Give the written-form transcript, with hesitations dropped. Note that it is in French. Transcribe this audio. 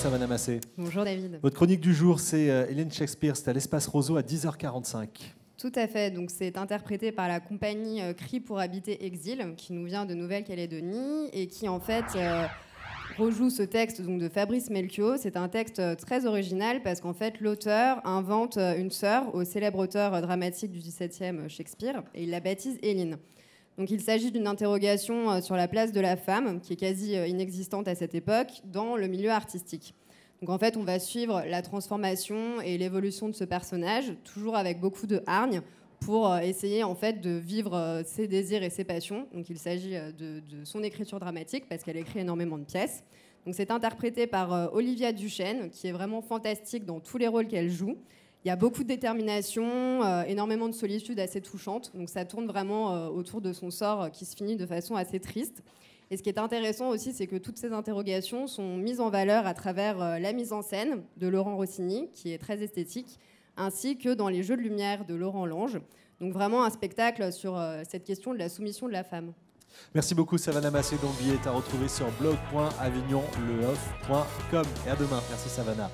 Savannah Massé. Bonjour David. Votre chronique du jour, c'est Hélène Shakespeare, c'est à l'Espace Roseau à 10h45. Tout à fait, donc c'est interprété par la compagnie Cri pour habiter exil, qui nous vient de Nouvelle-Calédonie et qui en fait rejoue ce texte donc, de Fabrice Melchior. C'est un texte très original parce qu'en fait l'auteur invente une sœur au célèbre auteur dramatique du XVIIe Shakespeare et il la baptise Éline. Donc il s'agit d'une interrogation sur la place de la femme, qui est quasi inexistante à cette époque, dans le milieu artistique. Donc en fait, on va suivre la transformation et l'évolution de ce personnage, toujours avec beaucoup de hargne, pour essayer en fait de vivre ses désirs et ses passions. Donc il s'agit de son écriture dramatique, parce qu'elle écrit énormément de pièces. Donc c'est interprété par Olivia Duchesne, qui est vraiment fantastique dans tous les rôles qu'elle joue. Il y a beaucoup de détermination, énormément de solitude assez touchante. Donc ça tourne vraiment autour de son sort qui se finit de façon assez triste. Et ce qui est intéressant aussi, c'est que toutes ces interrogations sont mises en valeur à travers la mise en scène de Laurent Rossini, qui est très esthétique, ainsi que dans les jeux de lumière de Laurent Lange. Donc vraiment un spectacle sur cette question de la soumission de la femme. Merci beaucoup Savannah Massé, dont le billet est à retrouver sur blog.avignonleoff.com. Et à demain. Merci Savannah.